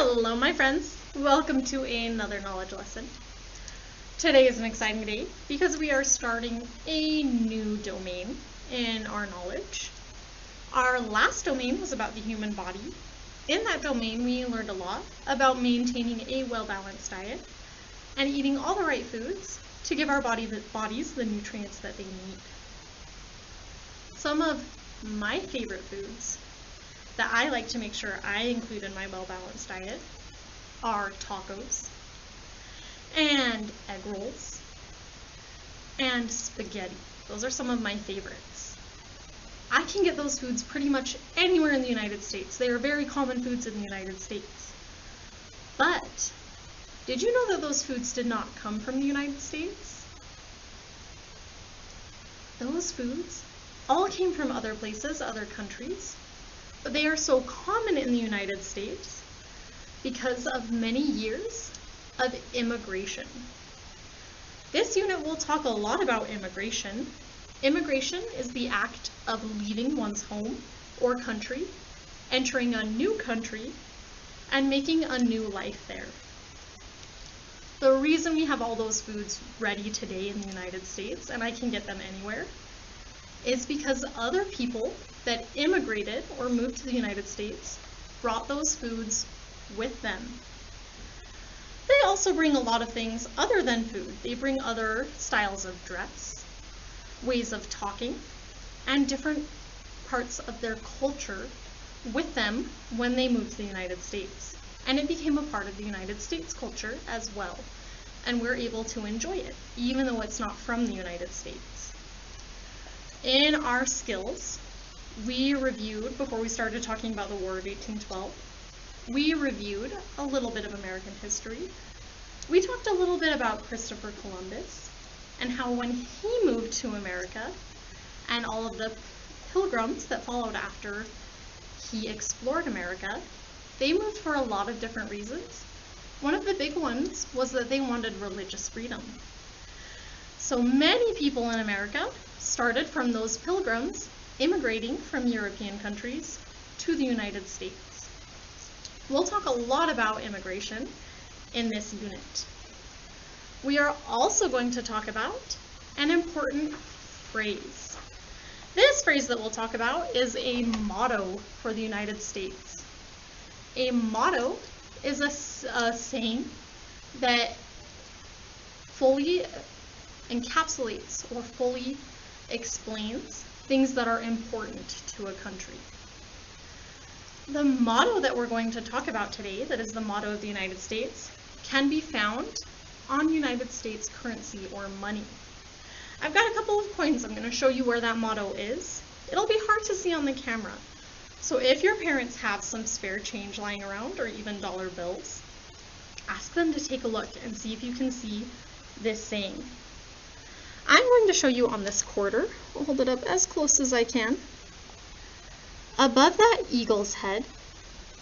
Hello my friends, welcome to another knowledge lesson. Today is an exciting day because we are starting a new domain in our knowledge. Our last domain was about the human body. In that domain we learned a lot about maintaining a well-balanced diet and eating all the right foods to give our bodies the nutrients that they need. Some of my favorite foods that I like to make sure I include in my well-balanced diet are tacos and egg rolls and spaghetti. Those are some of my favorites. I can get those foods pretty much anywhere in the United States. They are very common foods in the United States. But did you know that those foods did not come from the United States? Those foods all came from other places, other countries. But they are so common in the United States because of many years of immigration. This unit will talk a lot about immigration. Immigration is the act of leaving one's home or country, entering a new country, and making a new life there. The reason we have all those foods ready today in the United States, and I can get them anywhere, is because other people that immigrated or moved to the United States brought those foods with them. They also bring a lot of things other than food. They bring other styles of dress, ways of talking, and different parts of their culture with them when they moved to the United States. And it became a part of the United States culture as well. And we're able to enjoy it, even though it's not from the United States. In our skills, we reviewed, before we started talking about the War of 1812, we reviewed a little bit of American history. We talked a little bit about Christopher Columbus and how when he moved to America and all of the pilgrims that followed after he explored America, they moved for a lot of different reasons. One of the big ones was that they wanted religious freedom. So many people in America started from those pilgrims immigrating from European countries to the United States. We'll talk a lot about immigration in this unit. We are also going to talk about an important phrase. This phrase that we'll talk about is a motto for the United States. A motto is a saying that fully encapsulates or fully explains things that are important to a country. The motto that we're going to talk about today, that is the motto of the United States, can be found on United States currency or money. I've got a couple of coins. I'm going to show you where that motto is. It'll be hard to see on the camera. So if your parents have some spare change lying around or even dollar bills, ask them to take a look and see if you can see this saying. I'm going to show you on this quarter. I'll hold it up as close as I can. Above that eagle's head,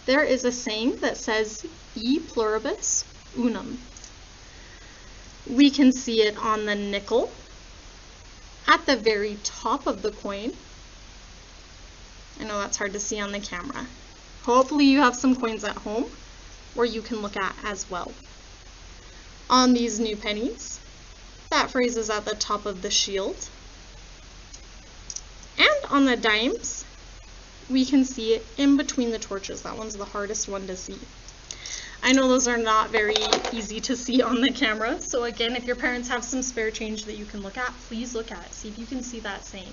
there is a saying that says, E Pluribus Unum. We can see it on the nickel, at the very top of the coin. I know that's hard to see on the camera. Hopefully you have some coins at home where you can look at as well. On these new pennies, that phrase is at the top of the shield. And on the dimes, we can see it in between the torches. That one's the hardest one to see. I know those are not very easy to see on the camera, so again, if your parents have some spare change that you can look at, please look at it. See if you can see that saying.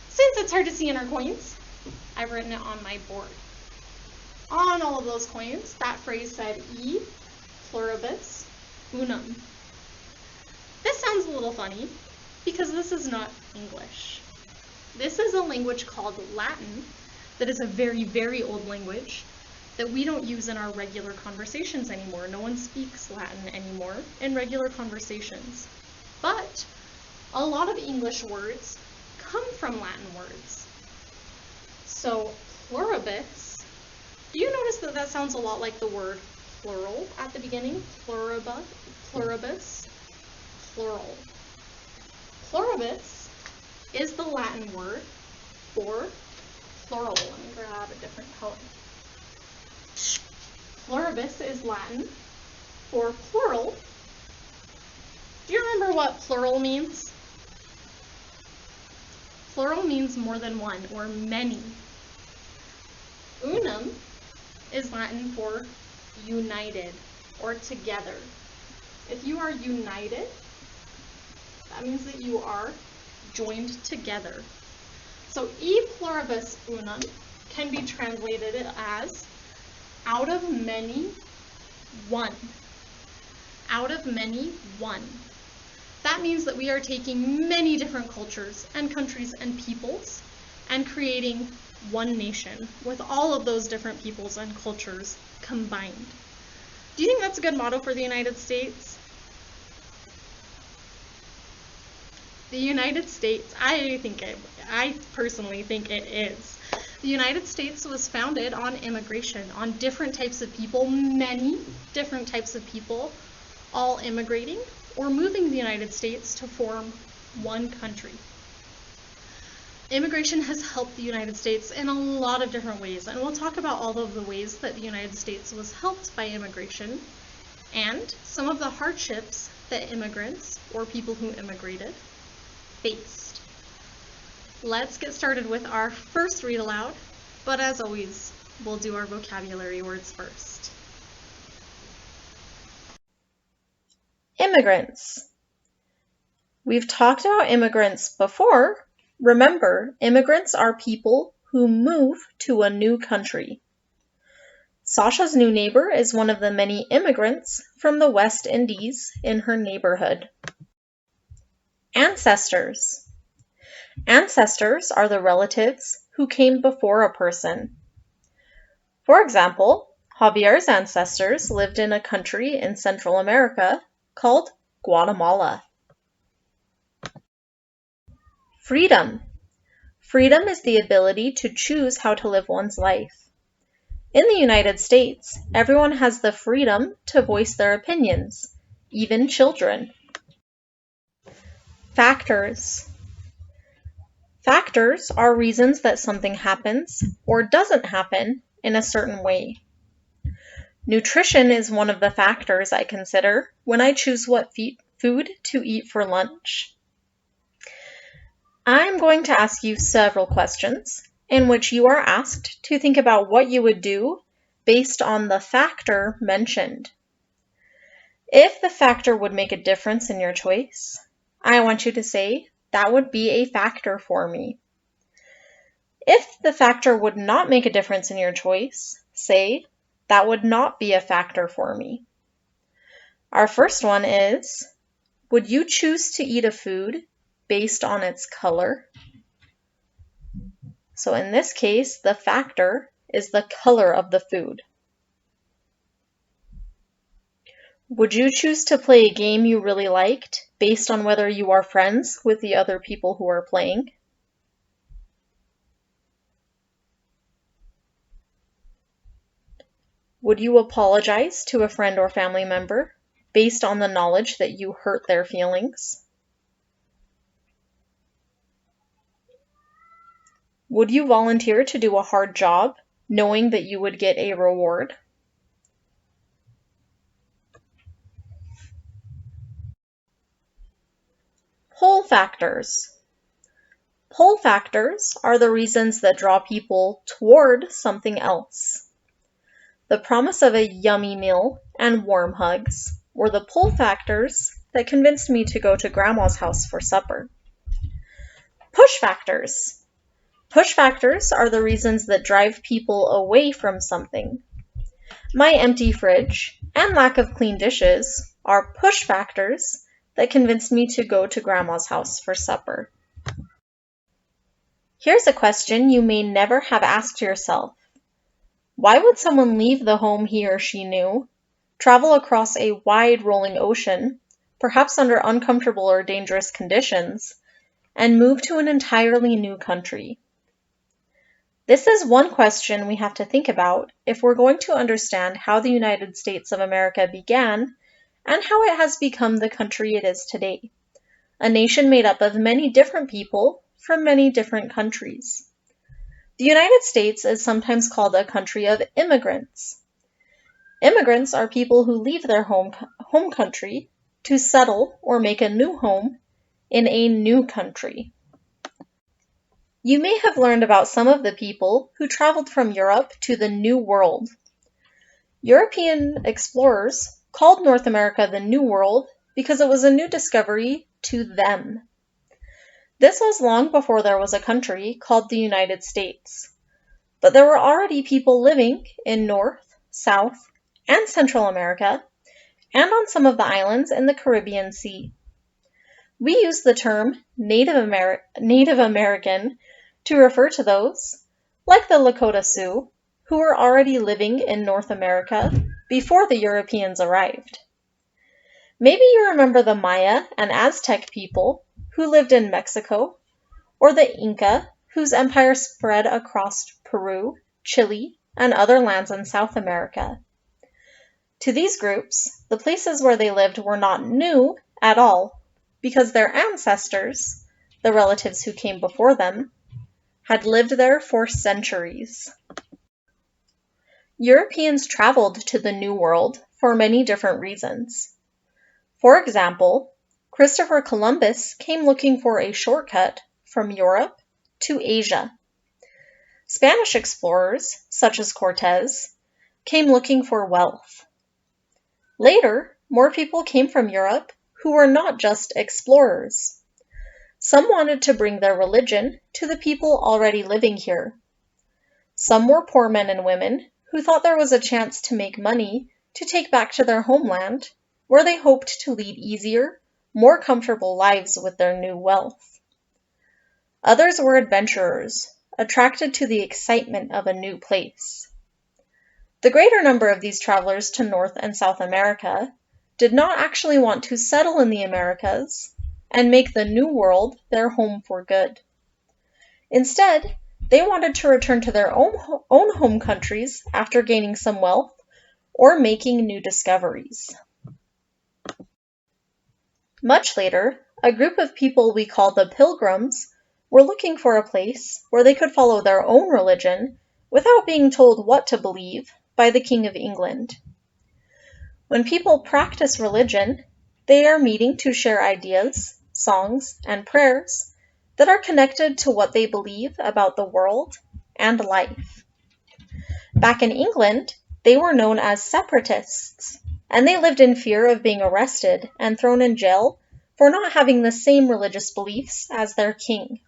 Since it's hard to see in our coins, I've written it on my board. On all of those coins, that phrase said, E Pluribus Unum. This sounds a little funny because this is not English. This is a language called Latin that is a very, very old language that we don't use in our regular conversations anymore. No one speaks Latin anymore in regular conversations. But a lot of English words come from Latin words. So pluribus, do you notice that that sounds a lot like the word plural at the beginning? Pluribus, plural. Pluribus is the Latin word for plural. Let me grab a different color. Pluribus is Latin for plural. Do you remember what plural means? Plural means more than one or many. Unum is Latin for united or together. If you are united, that means that you are joined together. So e pluribus unum can be translated as out of many, one. Out of many, one. That means that we are taking many different cultures and countries and peoples and creating one nation with all of those different peoples and cultures combined. Do you think that's a good motto for the United States? The United States, I personally think it is. The United States was founded on immigration, on different types of people, many different types of people, all immigrating or moving to the United States to form one country. Immigration has helped the United States in a lot of different ways, and we'll talk about all of the ways that the United States was helped by immigration and some of the hardships that immigrants or people who immigrated faced. Let's get started with our first read aloud, but as always, we'll do our vocabulary words first. Immigrants. We've talked about immigrants before. Remember, immigrants are people who move to a new country. Sasha's new neighbor is one of the many immigrants from the West Indies in her neighborhood. Ancestors. Ancestors are the relatives who came before a person. For example, Javier's ancestors lived in a country in Central America called Guatemala. Freedom. Freedom is the ability to choose how to live one's life. In the United States, everyone has the freedom to voice their opinions, even children. Factors. Factors are reasons that something happens or doesn't happen in a certain way. Nutrition is one of the factors I consider when I choose what food to eat for lunch. I'm going to ask you several questions in which you are asked to think about what you would do based on the factor mentioned. If the factor would make a difference in your choice, I want you to say, that would be a factor for me. If the factor would not make a difference in your choice, say, that would not be a factor for me. Our first one is, would you choose to eat a food based on its color? So in this case, the factor is the color of the food. Would you choose to play a game you really liked based on whether you are friends with the other people who are playing? Would you apologize to a friend or family member based on the knowledge that you hurt their feelings? Would you volunteer to do a hard job knowing that you would get a reward? Pull factors. Pull factors are the reasons that draw people toward something else. The promise of a yummy meal and warm hugs were the pull factors that convinced me to go to Grandma's house for supper. Push factors. Push factors are the reasons that drive people away from something. My empty fridge and lack of clean dishes are push factors that convinced me to go to Grandma's house for supper. Here's a question you may never have asked yourself. Why would someone leave the home he or she knew, travel across a wide rolling ocean, perhaps under uncomfortable or dangerous conditions, and move to an entirely new country? This is one question we have to think about if we're going to understand how the United States of America began and how it has become the country it is today, a nation made up of many different people from many different countries. The United States is sometimes called a country of immigrants. Immigrants are people who leave their home country to settle or make a new home in a new country. You may have learned about some of the people who traveled from Europe to the New World. European explorers called North America the New World because it was a new discovery to them. This was long before there was a country called the United States, but there were already people living in North, South, and Central America, and on some of the islands in the Caribbean Sea. We use the term Native American to refer to those, like the Lakota Sioux, who were already living in North America before the Europeans arrived. Maybe you remember the Maya and Aztec people who lived in Mexico, or the Inca, whose empire spread across Peru, Chile, and other lands in South America. To these groups, the places where they lived were not new at all, because their ancestors, the relatives who came before them, had lived there for centuries. Europeans traveled to the New World for many different reasons. For example, Christopher Columbus came looking for a shortcut from Europe to Asia. Spanish explorers, such as Cortés, came looking for wealth. Later, more people came from Europe who were not just explorers. Some wanted to bring their religion to the people already living here. Some were poor men and women who thought there was a chance to make money to take back to their homeland, where they hoped to lead easier, more comfortable lives with their new wealth. Others were adventurers, attracted to the excitement of a new place. The greater number of these travelers to North and South America did not actually want to settle in the Americas and make the New World their home for good. Instead, they wanted to return to their own home countries after gaining some wealth or making new discoveries. Much later, a group of people we call the Pilgrims were looking for a place where they could follow their own religion without being told what to believe by the King of England. When people practice religion, they are meeting to share ideas, songs, and prayers that are connected to what they believe about the world and life. Back in England, they were known as separatists, and they lived in fear of being arrested and thrown in jail for not having the same religious beliefs as their king.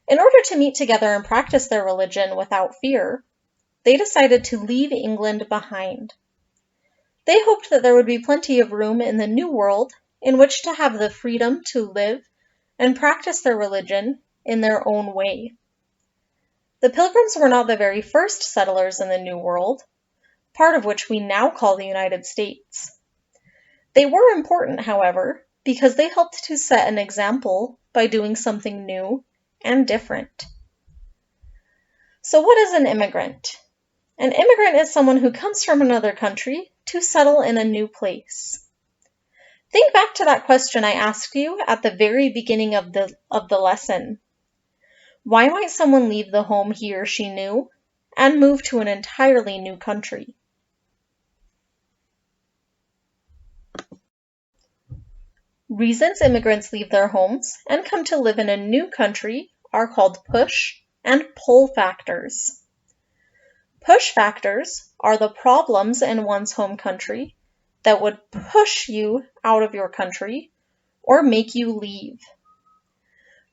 In order to meet together and practice their religion without fear, they decided to leave England behind. They hoped that there would be plenty of room in the New World in which to have the freedom to live and practice their religion in their own way. The Pilgrims were not the very first settlers in the New World, part of which we now call the United States. They were important, however, because they helped to set an example by doing something new and different. So what is an immigrant? An immigrant is someone who comes from another country to settle in a new place. Think back to that question I asked you at the very beginning of the lesson. Why might someone leave the home he or she knew and move to an entirely new country? Reasons immigrants leave their homes and come to live in a new country are called push and pull factors. Push factors are the problems in one's home country that would push you out of your country or make you leave.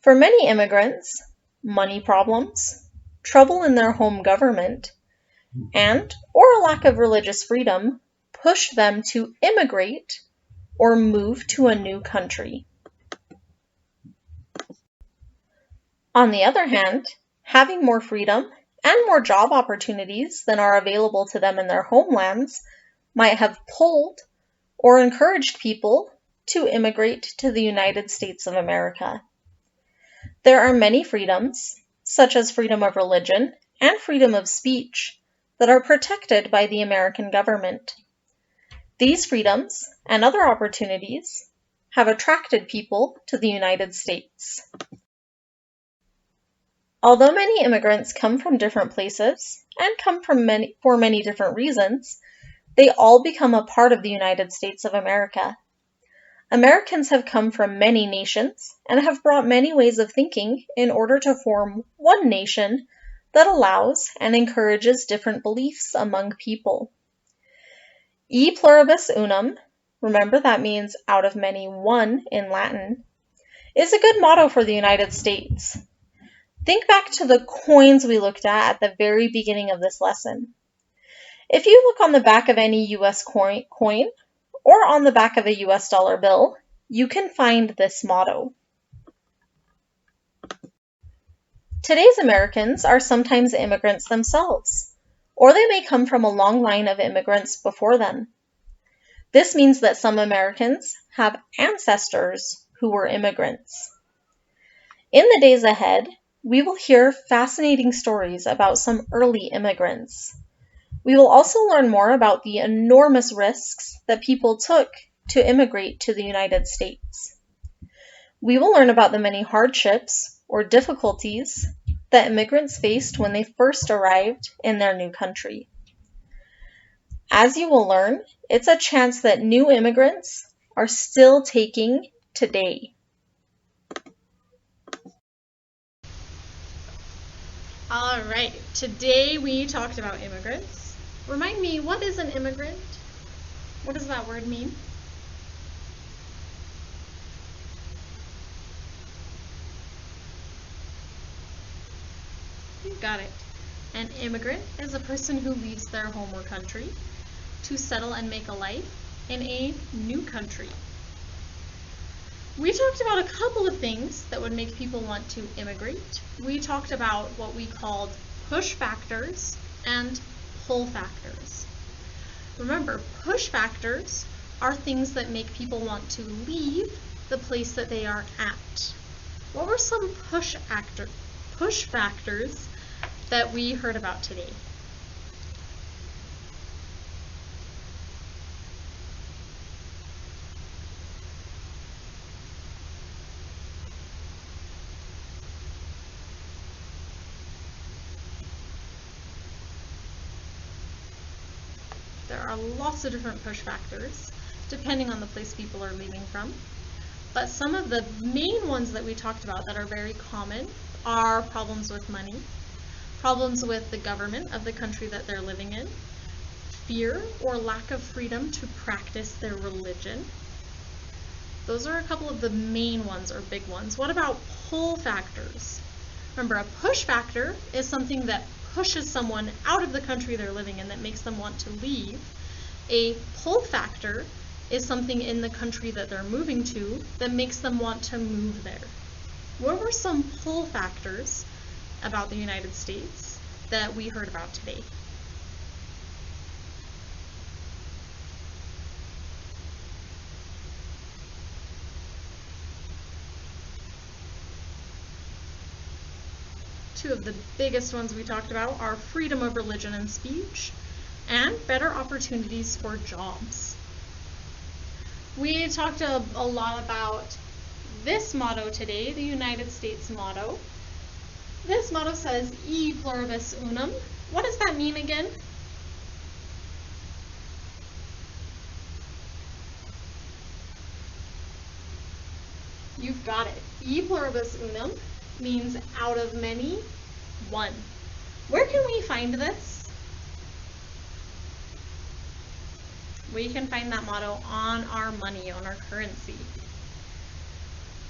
For many immigrants, money problems, trouble in their home government, or a lack of religious freedom push them to immigrate or move to a new country. On the other hand, having more freedom and more job opportunities than are available to them in their homelands might have pulled or encouraged people to immigrate to the United States of America. There are many freedoms, such as freedom of religion and freedom of speech, that are protected by the American government. These freedoms and other opportunities have attracted people to the United States. Although many immigrants come from different places and come from for many different reasons, they all become a part of the United States of America. Americans have come from many nations and have brought many ways of thinking in order to form one nation that allows and encourages different beliefs among people. E pluribus unum, remember that means out of many one in Latin, is a good motto for the United States. Think back to the coins we looked at the very beginning of this lesson. If you look on the back of any US coin or on the back of a US dollar bill, you can find this motto. Today's Americans are sometimes immigrants themselves, or they may come from a long line of immigrants before them. This means that some Americans have ancestors who were immigrants. In the days ahead, we will hear fascinating stories about some early immigrants. We will also learn more about the enormous risks that people took to immigrate to the United States. We will learn about the many hardships or difficulties that immigrants faced when they first arrived in their new country. As you will learn, it's a chance that new immigrants are still taking today. All right, today we talked about immigrants. Remind me, what is an immigrant? What does that word mean? You got it. An immigrant is a person who leaves their home or country to settle and make a life in a new country. We talked about a couple of things that would make people want to immigrate. We talked about what we called push factors and pull factors. Remember, push factors are things that make people want to leave the place that they are at. What were some push factors that we heard about today? There are lots of different push factors depending on the place people are leaving from. But some of the main ones that we talked about that are very common are problems with money, problems with the government of the country that they're living in, fear or lack of freedom to practice their religion. Those are a couple of the main ones or big ones. What about pull factors? Remember, a push factor is something that pushes someone out of the country they're living in that makes them want to leave. A pull factor is something in the country that they're moving to that makes them want to move there. What were some pull factors about the United States that we heard about today? Two of the biggest ones we talked about are freedom of religion and speech and better opportunities for jobs. We talked a lot about this motto today, the United States motto. This motto says, E pluribus unum. What does that mean again? You've got it. E pluribus unum means out of many, one. Where can we find this? We can find that motto on our money, on our currency.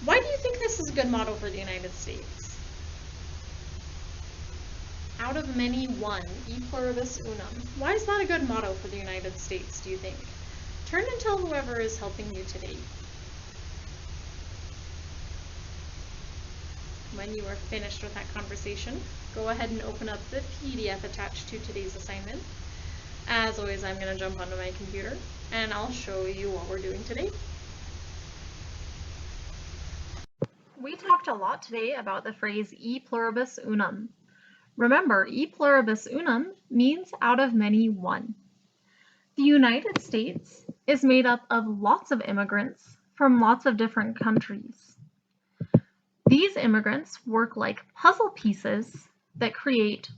Why do you think this is a good motto for the United States? Out of many, one. E pluribus unum. Why is that a good motto for the United States, do you think? Turn and tell whoever is helping you today. When you are finished with that conversation, go ahead and open up the PDF attached to today's assignment. As always, I'm going to jump onto my computer and I'll show you what we're doing today. We talked a lot today about the phrase E pluribus unum. Remember, E pluribus unum means out of many, one. The United States is made up of lots of immigrants from lots of different countries. These immigrants work like puzzle pieces that create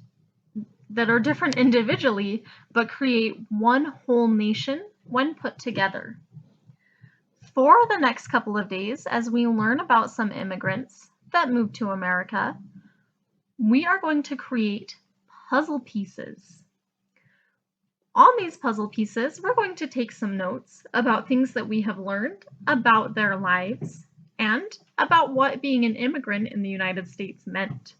that are different individually, but create one whole nation when put together. For the next couple of days, as we learn about some immigrants that moved to America, we are going to create puzzle pieces. On these puzzle pieces, we're going to take some notes about things that we have learned about their lives and about what being an immigrant in the United States meant.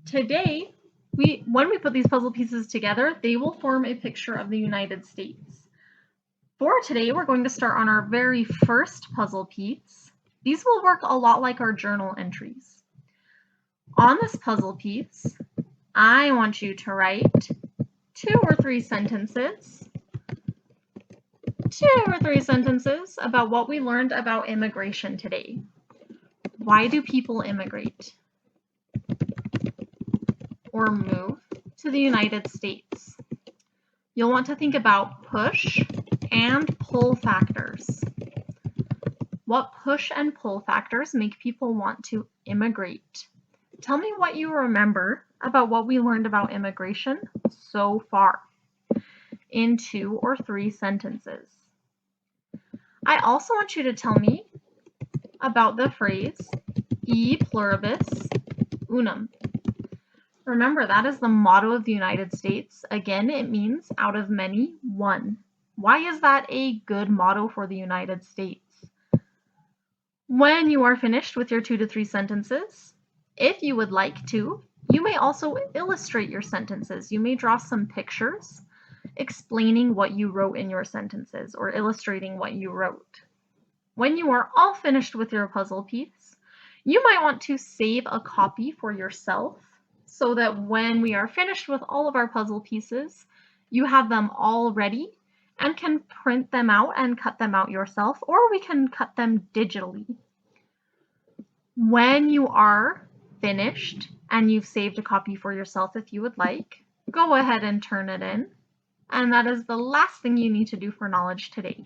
Today, when we put these puzzle pieces together, they will form a picture of the United States. For today, we're going to start on our very first puzzle piece. These will work a lot like our journal entries. On this puzzle piece, I want you to write 2 or 3 sentences about what we learned about immigration today. Why do people immigrate or move to the United States? You'll want to think about push and pull factors. What push and pull factors make people want to immigrate? Tell me what you remember about what we learned about immigration so far in 2 or 3 sentences. I also want you to tell me about the phrase E Pluribus Unum. Remember, that is the motto of the United States. Again, it means out of many, one. Why is that a good motto for the United States? When you are finished with your 2 to 3 sentences, if you would like to, you may also illustrate your sentences. You may draw some pictures explaining what you wrote in your sentences or illustrating what you wrote. When you are all finished with your puzzle piece, you might want to save a copy for yourself so that when we are finished with all of our puzzle pieces, you have them all ready and can print them out and cut them out yourself, or we can cut them digitally. When you are finished and you've saved a copy for yourself if you would like, go ahead and turn it in. And that is the last thing you need to do for Knowlege today.